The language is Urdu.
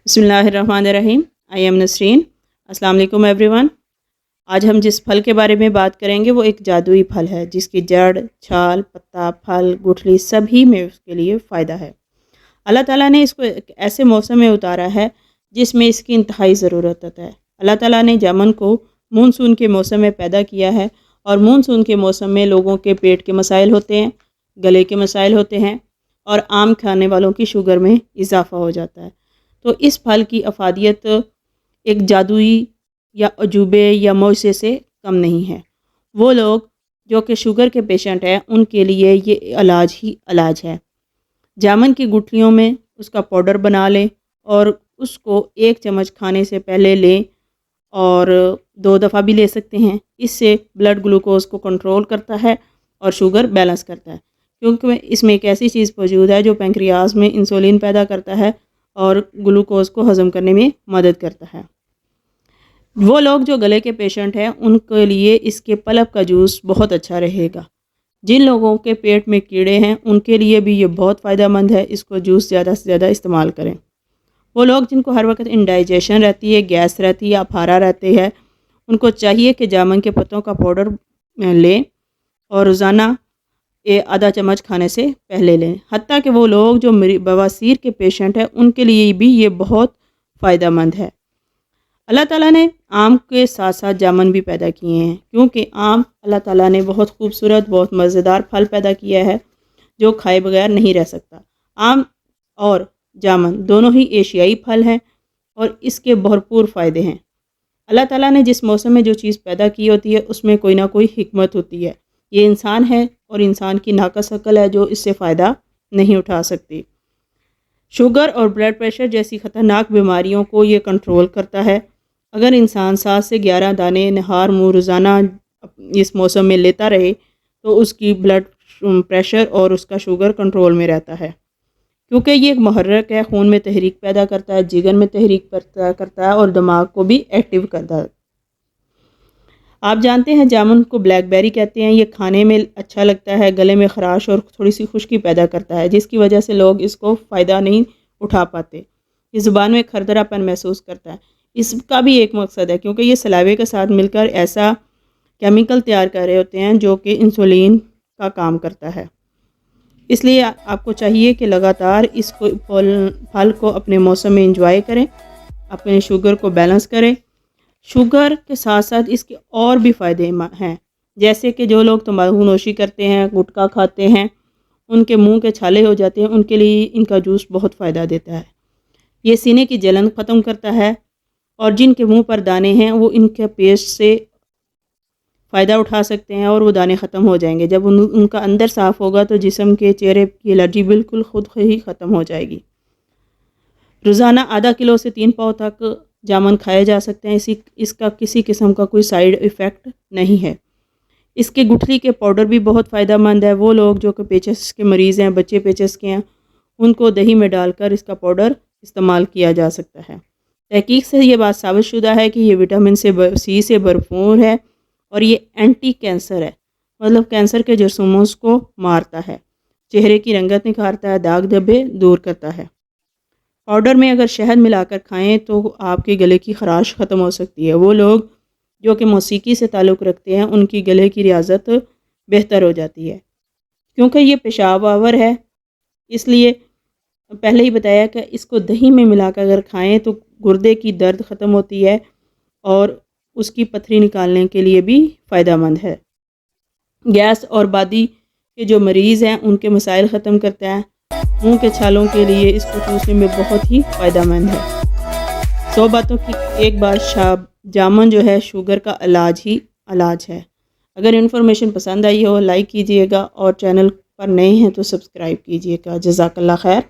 بسم اللہ الرحمن الرحیم۔ I am Nasreen. السلام علیکم ایوری ون۔ آج ہم جس پھل کے بارے میں بات کریں گے وہ ایک جادوئی پھل ہے جس کی جڑ، چھال، پتا، پھل، گٹھلی سبھی میں اس کے لیے فائدہ ہے۔ اللہ تعالیٰ نے اس کو ایک ایسے موسم میں اتارا ہے جس میں اس کی انتہائی ضرورت ہے۔ اللہ تعالیٰ نے جامن کو مونسون کے موسم میں پیدا کیا ہے، اور مونسون کے موسم میں لوگوں کے پیٹ کے مسائل ہوتے ہیں، گلے کے مسائل ہوتے ہیں، اور آم کھانے والوں کی شوگر میں اضافہ ہو جاتا ہے۔ تو اس پھل کی افادیت ایک جادوئی یا عجوبے یا معجزے سے کم نہیں ہے۔ وہ لوگ جو کہ شوگر کے پیشنٹ ہیں ان کے لیے یہ علاج ہی علاج ہے۔ جامن کی گٹھلیوں میں اس کا پاؤڈر بنا لیں اور اس کو 1 چمچ کھانے سے پہلے لیں، اور 2 دفعہ بھی لے سکتے ہیں۔ اس سے بلڈ گلوکوز کو کنٹرول کرتا ہے اور شوگر بیلنس کرتا ہے، کیونکہ اس میں ایک ایسی چیز موجود ہے جو پینکریاس میں انسولین پیدا کرتا ہے اور گلوکوز کو ہضم کرنے میں مدد کرتا ہے۔ وہ لوگ جو گلے کے پیشنٹ ہیں ان کے لیے اس کے پلپ کا جوس بہت اچھا رہے گا۔ جن لوگوں کے پیٹ میں کیڑے ہیں ان کے لیے بھی یہ بہت فائدہ مند ہے، اس کو جوس زیادہ سے زیادہ استعمال کریں۔ وہ لوگ جن کو ہر وقت انڈائجیشن رہتی ہے، گیس رہتی ہے یا پھارا رہتے ہیں، ان کو چاہیے کہ جامن کے پتوں کا پاؤڈر لیں اور روزانہ آدھا چمچ کھانے سے پہلے لیں۔ حتیٰ کہ وہ لوگ جو بواسیر کے پیشنٹ ہیں ان کے لیے بھی یہ بہت فائدہ مند ہے۔ اللہ تعالیٰ نے آم کے ساتھ ساتھ جامن بھی پیدا کیے ہیں، کیونکہ آم اللہ تعالیٰ نے بہت خوبصورت، بہت مزیدار پھل پیدا کیا ہے جو کھائے بغیر نہیں رہ سکتا۔ آم اور جامن دونوں ہی ایشیائی پھل ہیں اور اس کے بھرپور فائدے ہیں۔ اللہ تعالیٰ نے جس موسم میں جو چیز پیدا کی ہوتی ہے اس میں کوئی نہ کوئی حکمت ہوتی ہے۔ یہ انسان ہے اور انسان کی ناقص عقل ہے جو اس سے فائدہ نہیں اٹھا سکتی۔ شوگر اور بلڈ پریشر جیسی خطرناک بیماریوں کو یہ کنٹرول کرتا ہے۔ اگر انسان 7 سے 11 دانے نہار منہ روزانہ اس موسم میں لیتا رہے تو اس کی بلڈ پریشر اور اس کا شوگر کنٹرول میں رہتا ہے، کیونکہ یہ ایک محرک ہے، خون میں تحریک پیدا کرتا ہے، جگر میں تحریک پیدا کرتا ہے اور دماغ کو بھی ایکٹیو کرتا ہے۔ آپ جانتے ہیں جامن کو بلیک بیری کہتے ہیں۔ یہ کھانے میں اچھا لگتا ہے، گلے میں خراش اور تھوڑی سی خشکی پیدا کرتا ہے، جس کی وجہ سے لوگ اس کو فائدہ نہیں اٹھا پاتے۔ یہ زبان میں کھردرا پن محسوس کرتا ہے۔ اس کا بھی ایک مقصد ہے، کیونکہ یہ سلائیوے کے ساتھ مل کر ایسا کیمیکل تیار کر رہے ہوتے ہیں جو کہ انسولین کا کام کرتا ہے۔ اس لیے آپ کو چاہیے کہ لگاتار اس کو پھل کو اپنے موسم میں انجوائے کریں، اپنے شوگر کو بیلنس کریں۔ شوگر کے ساتھ ساتھ اس کے اور بھی فائدے ہیں، جیسے کہ جو لوگ تمباکو نوشی کرتے ہیں، گٹکا کھاتے ہیں، ان کے منہ کے چھالے ہو جاتے ہیں، ان کے لیے ان کا جوس بہت فائدہ دیتا ہے۔ یہ سینے کی جلن ختم کرتا ہے، اور جن کے منہ پر دانے ہیں وہ ان کے پیسٹ سے فائدہ اٹھا سکتے ہیں اور وہ دانے ختم ہو جائیں گے۔ جب ان کا اندر صاف ہوگا تو جسم کے چہرے کی الرجی بالکل خود ہی ختم ہو جائے گی۔ روزانہ آدھا کلو سے 3 پاؤ تک جامن کھائے جا سکتے ہیں۔ اس کا کسی قسم کا کوئی سائیڈ ایفیکٹ نہیں ہے۔ اس کے گٹھلی کے پاؤڈر بھی بہت فائدہ مند ہے۔ وہ لوگ جو کہ پیچس کے مریض ہیں، بچے پیچس کے ہیں، ان کو دہی میں ڈال کر اس کا پاؤڈر استعمال کیا جا سکتا ہے۔ تحقیق سے یہ بات ثابت شدہ ہے کہ یہ وٹامن سی سے بھرپور ہے اور یہ اینٹی کینسر ہے، مطلب کینسر کے جرثوموں کو مارتا ہے، چہرے کی رنگت نکھارتا ہے، داغ دھبے دور کرتا ہے۔ پاؤڈر میں اگر شہد ملا کر کھائیں تو آپ کے گلے کی خراش ختم ہو سکتی ہے۔ وہ لوگ جو کہ موسیقی سے تعلق رکھتے ہیں ان کی گلے کی ریاضت بہتر ہو جاتی ہے، کیونکہ یہ پیشاب آور ہے۔ اس لیے پہلے ہی بتایا کہ اس کو دہی میں ملا کر اگر کھائیں تو گردے کی درد ختم ہوتی ہے اور اس کی پتھری نکالنے کے لیے بھی فائدہ مند ہے۔ گیس اور بادی کے جو مریض ہیں ان کے مسائل ختم کرتا ہے۔ منہ کے چھالوں کے لیے اس کو چوسنے میں بہت ہی فائدہ مند ہے۔ 100 باتوں کی ایک بات، جامن جو ہے شوگر کا علاج ہی علاج ہے۔ اگر انفارمیشن پسند آئی ہو لائک کیجئے گا، اور چینل پر نئے ہیں تو سبسکرائب کیجئے گا۔ جزاک اللہ خیر۔